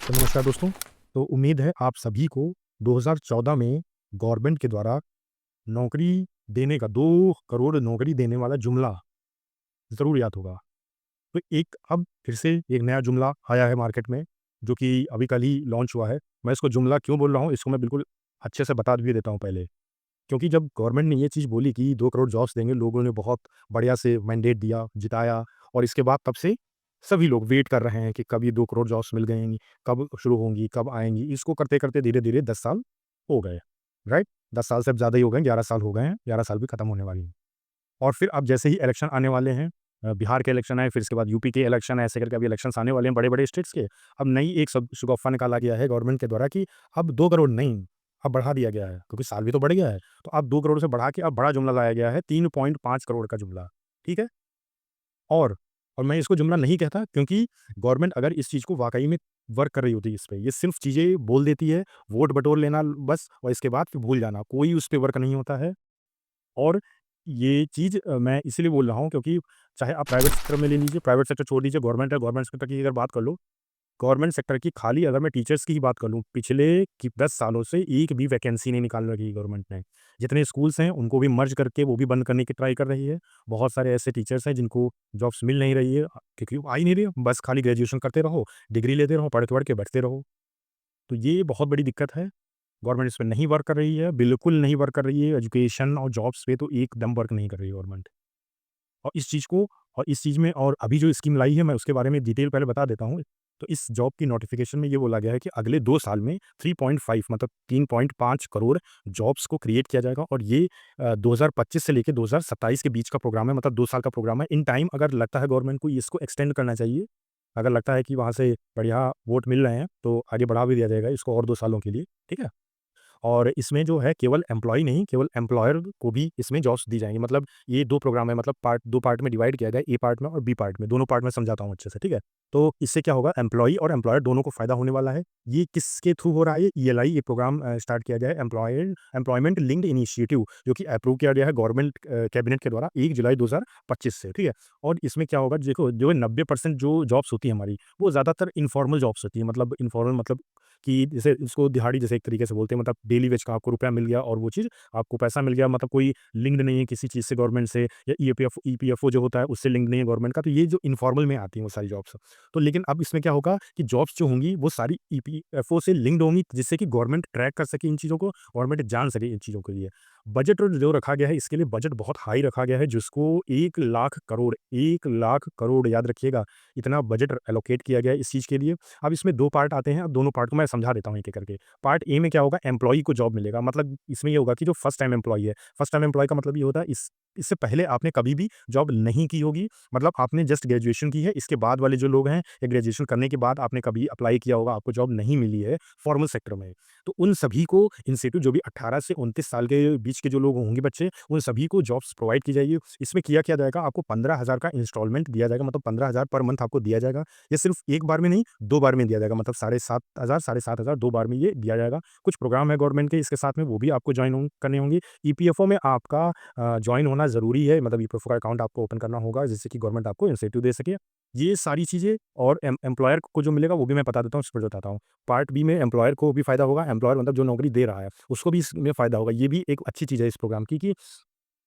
तो नमस्कार दोस्तों। तो उम्मीद है आप सभी को 2014 में गवर्नमेंट के द्वारा नौकरी देने का 2 करोड़ नौकरी देने वाला जुमला ज़रूर याद होगा। तो एक अब फिर से एक नया जुमला आया है मार्केट में, जो कि अभी कल ही लॉन्च हुआ है। मैं इसको जुमला क्यों बोल रहा हूँ, इसको मैं बिल्कुल अच्छे से बता भी देता हूँ पहले। क्योंकि जब गवर्नमेंट ने ये चीज़ बोली कि 2 करोड़ जॉब्स देंगे, लोगों ने बहुत बढ़िया से मैंडेट दिया, जिताया और इसके बाद तब से सभी लोग वेट कर रहे हैं कि कब ये 2 करोड़ जॉब्स मिल गएँगी, कब शुरू होंगी, कब आएँगी। इसको करते-करते धीरे-धीरे 10 साल हो गए, राइट? 10 साल से अब ज़्यादा ही हो गए, 11 साल हो गए हैं, 11 साल भी खत्म होने वाली हैं। और फिर अब जैसे ही इलेक्शन आने वाले हैं, बिहार के इलेक्शन आए, फिर इसके बाद यूपी के इलेक्शन, ऐसे करके अभी इलेक्शंस आने वाले हैं बड़े-बड़े स्टेट्स के। अब नई एक सब शगुफ़ा निकाला गया है गवर्नमेंट के द्वारा कि अब 2 करोड़ नहीं, अब बढ़ा दिया गया है, क्योंकि साल भी तो बढ़ गया है। तो अब 2 करोड़ से बढ़ा के अब बड़ा जुमला लाया गया है, 3.5 करोड़ का जुमला, ठीक है? और और मैं इसको जुमला नहीं कहता, क्योंकि गवर्नमेंट अगर इस चीज़ को वाक़ई में वर्क कर रही होती है इस पे, ये सिर्फ़ चीज़ें बोल देती है, वोट बटोर लेना बस और इसके बाद फिर भूल जाना, कोई उस पे वर्क नहीं होता है। और ये चीज़ मैं इसीलिए बोल रहा हूँ, क्योंकि चाहे आप प्राइवेट सेक्टर में ले लीजिए, प्राइवेट सेक्टर छोड़ दीजिए, गवर्नमेंट है, गवर्नमेंट सेक्टर की अगर बात कर लो, गवर्नमेंट सेक्टर की खाली अगर मैं टीचर्स की ही बात कर लूँ, पिछले कि 10 सालों से एक भी वैकेंसी नहीं निकाल रखी है गवर्नमेंट ने। जितने स्कूल्स हैं, उनको भी मर्ज करके वो भी बंद करने की ट्राई कर रही है। बहुत सारे ऐसे टीचर्स हैं जिनको जॉब्स मिल नहीं रही है, क्योंकि वो आ ही नहीं रही है। बस खाली ग्रेजुएशन करते रहो, डिग्री लेते रहो, पढ़-वढ़ के बैठते रहो। तो ये बहुत बड़ी दिक्कत है। गवर्नमेंट इस पे नहीं वर्क कर रही है, बिल्कुल नहीं वर्क कर रही है। एजुकेशन और जॉब्स पे तो एकदम वर्क नहीं कर रही है गवर्नमेंट। और इस चीज़ को और इस चीज़ में और अभी जो स्कीम लाई है, मैं उसके बारे में डिटेल पहले बता देता हूँ। तो इस जॉब की नोटिफ़िकेशन में ये बोला गया है कि अगले 2 साल में 3.5 मतलब 3.5 करोड़ जॉब्स को क्रिएट किया जाएगा और ये 2025 से लेके 2027 के बीच का प्रोग्राम है, मतलब 2 साल का प्रोग्राम है। इन टाइम अगर लगता है गवर्नमेंट को इसको एक्सटेंड करना चाहिए, अगर लगता है कि वहाँ से बढ़िया वोट मिल रहे हैं, तो आगे बढ़ा भी दिया जाएगा इसको और 2 सालों के लिए, ठीक है? और इसमें जो है केवल एम्प्लॉयी नहीं, केवल एम्प्लॉयर को भी इसमें जॉब्स दी जाएँगी। मतलब ये 2 प्रोग्राम है, मतलब 2 पार्ट में डिवाइड किया गया है, ए पार्ट में और बी पार्ट में। दोनों पार्ट में समझाता हूँ अच्छे से, ठीक है? तो इससे क्या होगा, एम्प्लॉयी और एम्प्लॉयर दोनों को फ़ायदा होने वाला है। ये किसके थ्रू हो रहा है? ईएलआई ये प्रोग्राम स्टार्ट किया गया है, एम्प्लॉयमेंट लिंक्ड इनिशिएटिव, जो कि अप्रूव किया गया है गवर्नमेंट कैबिनेट के द्वारा 1 जुलाई 2025 से, ठीक है? और इसमें क्या होगा, देखो जो 90% जो जॉब्स होती है हमारी, वो ज़्यादातर इन्फॉर्मल जॉब्स होती है। मतलब इन्फॉर्मल मतलब कि जैसे इसको दिहाड़ी जैसे एक तरीके से बोलते हैं, मतलब डेली वेज का आपको रुपया मिल गया और वो चीज़ आपको पैसा मिल गया, मतलब कोई लिंक्ड नहीं है किसी चीज़ से गवर्नमेंट से, या ईपीएफओ जो होता है उससे लिंक नहीं है गवर्नमेंट का। तो ये जो इन्फॉर्मल में आती हैं वो सारी जॉब्स। तो लेकिन अब इसमें क्या होगा कि जॉब्स जो होंगी वो सारी ईपीएफओ से लिंक्ड होंगी, जिससे कि गवर्नमेंट ट्रैक कर सके इन चीज़ों को, गवर्नमेंट जान सके इन चीज़ों के लिए। बजट जो रखा गया है इसके लिए, बजट बहुत हाई रखा गया है, जिसको 1 लाख करोड़ याद रखिएगा, इतना बजट एलोकेट किया गया है इस चीज़ के लिए। अब इसमें 2 पार्ट आते हैं, अब दोनों पार्ट को मैं समझा देता हूँ एक-एक करके। पार्ट ए में क्या होगा, एम्प्लॉयी को जॉब मिलेगा, मतलब इसमें ये होगा कि जो फर्स्ट टाइम एम्प्लॉयी है, फर्स्ट टाइम एम्प्लॉयी का मतलब ये होता है इससे पहले आपने कभी भी जॉब नहीं की होगी, मतलब आपने जस्ट ग्रेजुएशन की है, इसके बाद वाले जो लोग हैं, या ग्रेजुएशन करने के बाद आपने कभी अप्लाई किया होगा, आपको जॉब नहीं मिली है फॉर्मल सेक्टर में। तो उन सभी को इंसेंटिव, जो भी 18 से 29 साल के बीच के जो लोग होंगे बच्चे, उन सभी को जॉब्स प्रोवाइड की जाएगी। इसमें किया जाएगा, आपको 15,000 का इंस्टॉलमेंट दिया जाएगा, मतलब 15,000 पर मंथ आपको दिया जाएगा। ये सिर्फ़ एक बार में नहीं, 2 बार में दिया जाएगा, मतलब 7,500 2 बार में ये दिया जाएगा। कुछ प्रोग्राम है गवर्नमेंट के इसके साथ में, वो भी आपको जॉइन करने होंगे। ईपीएफओ में आपका जॉइन होना ज़रूरी है, मतलब ईपीएफओ का अकाउंट आपको ओपन करना होगा, जिससे कि गवर्नमेंट आपको इंसेंटिव दे सके। ये सारी चीज़ें और एम्प्लॉयर को जो मिलेगा वो भी मैं बता देता हूँ, इस पर बताता हूँ। पार्ट बी में एम्प्लॉयर को भी फ़ायदा होगा, एम्प्लॉयर मतलब जो नौकरी दे रहा है, उसको भी इसमें फ़ायदा होगा। ये भी एक अच्छी चीज़ है इस प्रोग्राम की, कि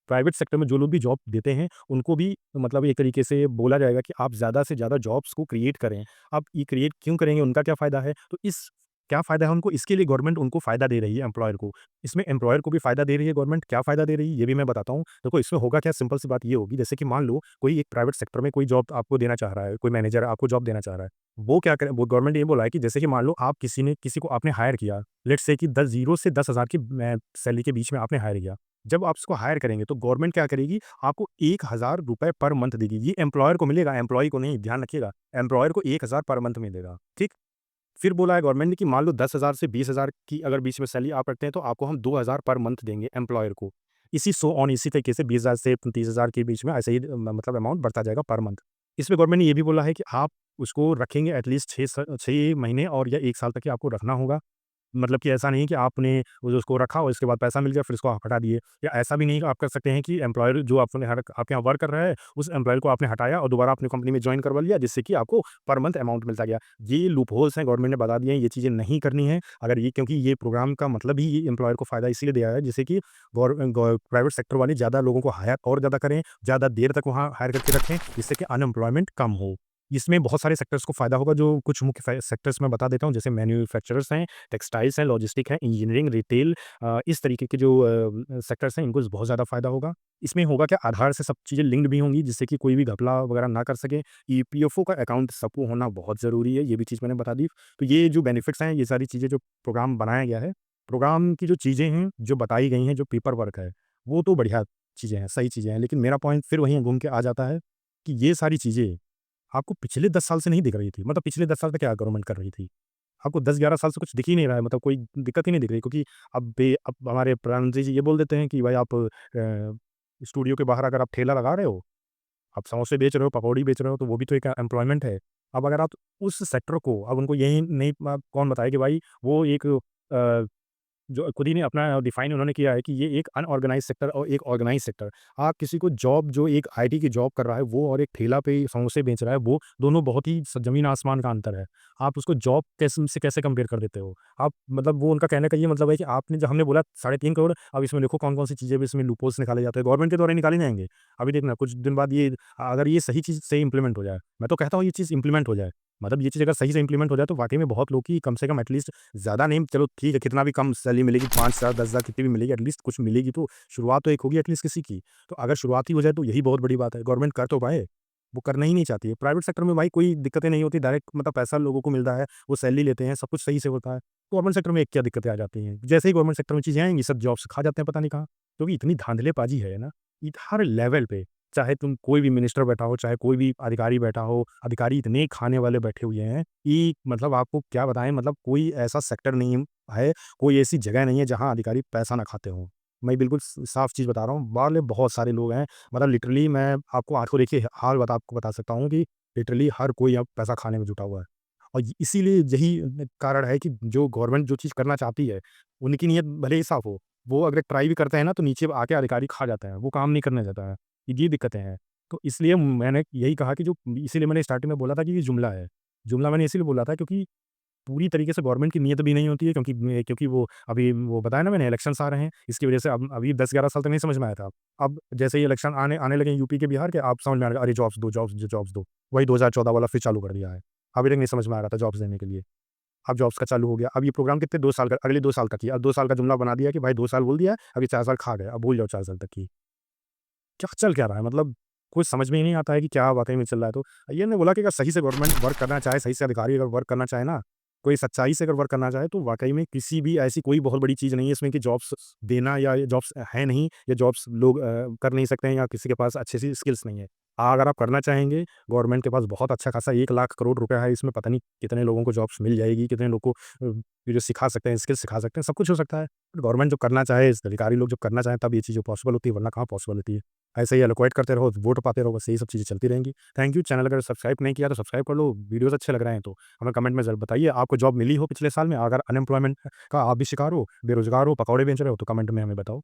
प्राइवेट सेक्टर में जो लोग भी जॉब देते हैं, उनको भी मतलब एक तरीके से बोला जाएगा कि आप ज़्यादा से ज़्यादा जॉब्स को क्रिएट करें। अब ये क्रिएट क्यों करेंगे, उनका क्या फ़ायदा है? तो इस क्या फ़ायदा है उनको, इसके लिए गवर्नमेंट उनको फ़ायदा दे रही है एम्प्लॉयर को। इसमें एम्प्लॉयर को भी फ़ायदा दे रही है गवर्नमेंट, क्या फ़ायदा दे रही है, ये भी मैं बताता हूँ। देखो इसमें होगा क्या, सिंपल सी बात ये होगी, जैसे कि मान लो कोई एक प्राइवेट सेक्टर में कोई जॉब आपको देना चाह रहा है, कोई मैनेजर आपको जॉब देना चाह रहा है। वो क्या करे, वो गवर्नमेंट ये बोला है कि जैसे कि मान लो आप किसी को आपने हायर किया, लेट्स से कि 0 से 10,000 की सैलरी के बीच में आपने हायर किया। जब आप उसको हायर करेंगे तो गवर्नमेंट क्या करेगी, आपको ₹1,000 पर मंथ देगी। ये एम्प्लॉयर को मिलेगा, एम्प्लॉयी को नहीं, ध्यान रखिएगा। एम्प्लॉयर को 1,000 पर मंथ मिलेगा, ठीक? फिर बोला है गवर्नमेंट ने कि मान लो 10,000 से 20,000 की अगर बीच में सैलरी आप रखते हैं, तो आपको हम 2,000 पर मंथ देंगे एम्प्लॉयर को। इसी सो ऑन इसी तरीके से 20,000 से 30,000 के बीच में ऐसे ही मतलब अमाउंट बढ़ता जाएगा पर मंथ। इसमें गवर्नमेंट ने ये भी बोला है कि आप उसको रखेंगे एटलीस्ट 6 महीने और या 1 साल तक ही आपको रखना होगा। मतलब कि ऐसा नहीं कि आपने वो उसको रखा और इसके बाद पैसा मिल गया फिर उसको आप हटा दिए। या ऐसा भी नहीं कि आप कर सकते हैं कि एम्प्लॉयर जो आपने आपके यहाँ वर्क कर रहा है, उस एम्प्लॉयर को आपने हटाया और दोबारा अपनी कंपनी में जॉइन करवा लिया, जिससे कि आपको पर मंथ अमाउंट मिलता गया। ये लूपहोल्स हैं, गवर्नमेंट ने बता दिए हैं, ये चीज़ें नहीं करनी है। अगर ये क्योंकि ये प्रोग्राम का मतलब ही ये एम्प्लॉयर को फ़ायदा इसीलिए दिया है, जिससे कि प्राइवेट सेक्टर वाले ज़्यादा लोगों को हायर और ज़्यादा करें, ज़्यादा देर तक वहाँ हायर करके रखें, जिससे कि अनएम्प्लॉयमेंट कम हो। इसमें बहुत सारे सेक्टर्स को फ़ायदा होगा, जो कुछ मुख्य सेक्टर्स मैं बता देता हूँ, जैसे मैन्युफैक्चरर्स हैं, टेक्सटाइल्स हैं, लॉजिस्टिक है, इंजीनियरिंग, रिटेल, इस तरीके के जो सेक्टर्स हैं, इनको बहुत ज़्यादा फ़ायदा होगा। इसमें होगा क्या, आधार से सब चीज़ें लिंक्ड भी होंगी, जिससे कि कोई भी घपला वगैरह ना कर सके। ईपीएफओ का अकाउंट सबको होना बहुत ज़रूरी है, ये भी चीज़ मैंने बता दी। तो ये जो बेनिफिट्स हैं, ये सारी चीज़ें जो प्रोग्राम बनाया गया है, प्रोग्राम की जो चीज़ें हैं, जो बताई गई हैं, जो पेपर वर्क है, वो तो बढ़िया चीज़ें हैं, सही चीज़ें हैं। लेकिन मेरा पॉइंट फिर वहीं घूम के आ जाता है कि ये सारी चीज़ें आपको पिछले 10 साल से नहीं दिख रही थी। मतलब पिछले 10 साल से क्या गवर्नमेंट कर रही थी? आपको 10-11 साल से कुछ दिख ही नहीं रहा है, मतलब कोई दिक्कत ही नहीं दिख रही, क्योंकि अब हमारे प्रधानमंत्री जी ये बोल देते हैं कि भाई आप स्टूडियो के बाहर अगर आप ठेला लगा रहे हो, आप समोसे बेच रहे हो, पकौड़ी बेच रहे हो, तो वो भी तो एक एम्प्लॉयमेंट है। अब अगर आप उस सेक्टर को, अब उनको यही नहीं कौन बताए कि भाई वो एक जो खुद ही ने अपना डिफाइन उन्होंने किया है कि ये एक अनऑर्गेनाइज़ सेक्टर और एक ऑर्गेनाइज़ सेक्टर। आप किसी को जॉब, जो एक आईटी की जॉब कर रहा है वो, और एक ठेला पे समोसे बेच रहा है वो, दोनों बहुत ही ज़मीन आसमान का अंतर है। आप उसको जॉब कैसे कंपेयर कर देते हो? आप मतलब वो उनका कहने का ये मतलब है कि आपने जो हमने बोला 3.5 करोड़, अब इसमें देखो कौन-कौन सी चीज़ें भी इसमें लूपहोल्स निकाले जाते हैं, गवर्नमेंट के द्वारा ही निकाले जाएँगे। अभी देखना कुछ दिन बाद ये, अगर ये सही चीज़ से इम्प्लीमेंट हो जाए, मैं तो कहता हूँ ये चीज़ इम्प्लीमेंट हो जाए। मतलब ये चीज़ अगर सही से इम्प्लीमेंट हो जाए तो वाक़ई में बहुत लोग की कम से कम एटलीस्ट, ज़्यादा नहीं, चलो ठीक है, कितना भी कम सैलरी मिलेगी, 5,000 10,000 कितनी भी मिलेगी, एटलीस्ट कुछ मिलेगी तो शुरुआत तो एक होगी एटलीस्ट किसी की। तो अगर शुरुआत ही हो जाए तो यही बहुत बड़ी बात है, गवर्नमेंट कर तो पाए, वो करना ही नहीं चाहती है। प्राइवेट सेक्टर में भाई कोई दिक्कतें नहीं होती, डायरेक्ट मतलब पैसा लोगों को मिलता है, वो सैलरी लेते हैं, सब कुछ सही से होता है। गवर्नमेंट सेक्टर में क्या दिक्कतें आ जाती हैं? जैसे ही गवर्नमेंट सेक्टर में चीज़ें आएँगी, सब जॉब्स खा जाते हैं पता नहीं कहाँ। क्योंकि इतनी धाँधलेबाज़ी है ना, हर लेवल पे, चाहे तुम कोई भी मिनिस्टर बैठा हो, चाहे कोई भी अधिकारी बैठा हो, अधिकारी इतने खाने वाले बैठे हुए हैं कि मतलब आपको क्या बताएँ, मतलब कोई ऐसा सेक्टर नहीं है, कोई ऐसी जगह नहीं है जहाँ अधिकारी पैसा ना खाते हों। मैं बिल्कुल साफ चीज़ बता रहा हूँ, बाहर बहुत सारे लोग हैं, मतलब लिटरली मैं आपको आँखों देखिए हाल आपको बता सकता हूँ कि लिटरली हर कोई अब पैसा खाने में जुटा हुआ है। और इसीलिए यही कारण है कि जो गवर्नमेंट जो चीज़ करना चाहती है, उनकी नीयत भले ही साफ हो, वो अगर ट्राई भी करते हैं ना, तो नीचे आके अधिकारी खा जाते हैं, वो काम नहीं करने देता है। ये दिक्कतें हैं। तो इसलिए मैंने यही कहा कि जो, इसीलिए मैंने स्टार्टिंग में बोला था कि ये जुमला है। जुमला मैंने इसीलिए बोला था क्योंकि पूरी तरीके से गवर्नमेंट की नीयत भी नहीं होती है, क्योंकि वो अभी वो बताया ना मैंने, इलेक्शंस आ रहे हैं, इसकी वजह से अब अभी 10-11 साल तक नहीं समझ में आया था। अब जैसे ही इलेक्शन आने आने लगे यूपी के, बिहार के, आप समझ में आ रहा है, अरे जॉब्स दो, जॉब्स दो। वही 2014 वाला फिर चालू कर दिया है। अभी तक नहीं समझ में आ रहा था जॉब्स देने के लिए। अब जॉब्स का चालू हो गया। अब ये प्रोग्राम कितने, 2 साल का, अगले 2 साल तक ही। अब 2 साल का जुमला बना दिया कि भाई 2 साल बोल दिया, अभी 4 साल खा गए, अब भूल जाओ 4 साल तक की। क्या चल क्या रहा है, मतलब कुछ समझ में ही नहीं आता है कि क्या वाक़ई में चल रहा है। तो ये ने बोला कि अगर सही से गवर्नमेंट वर्क करना चाहे, सही से अधिकारी अगर वर्क करना चाहे ना, कोई सच्चाई से अगर वर्क करना चाहे, तो वाक़ई में किसी भी ऐसी कोई बहुत बड़ी चीज़ नहीं है इसमें कि जॉब्स देना, या ये जॉब्स है नहीं, या जॉब्स लोग कर नहीं सकते हैं, या किसी के पास अच्छी-सी स्किल्स नहीं है। अगर आप करना चाहेंगे, गवर्नमेंट के पास बहुत अच्छा खासा 1 लाख करोड़ रुपया है, इसमें पता नहीं कितने लोगों को जॉब्स मिल जाएगी, कितने लोग को ये जो सिखा सकते हैं, स्किल्स सिखा सकते हैं, सब कुछ हो सकता है। गवर्नमेंट जो करना चाहे, अधिकारी लोग जब करना चाहें, तब ये चीज़ें पॉसिबल होती है, वरना कहाँ पॉसिबल होती है। ऐसे ही एलोक्वेट करते रहो, वोट पाते रहो, बस यही सब चीज़ें चलती रहेंगी। Thank you. चैनल अगर सब्सक्राइब नहीं किया तो सब्सक्राइब कर लो। वीडियोज़ अच्छे लग रहे हैं तो हमें कमेंट में ज़रूर बताइए, आपको जॉब मिली हो पिछले साल में? अगर अनएम्प्लॉयमेंट का आप भी शिकार हो, बेरोज़गार हो, पकौड़े बेच रहे हो, तो कमेंट में हमें बताओ।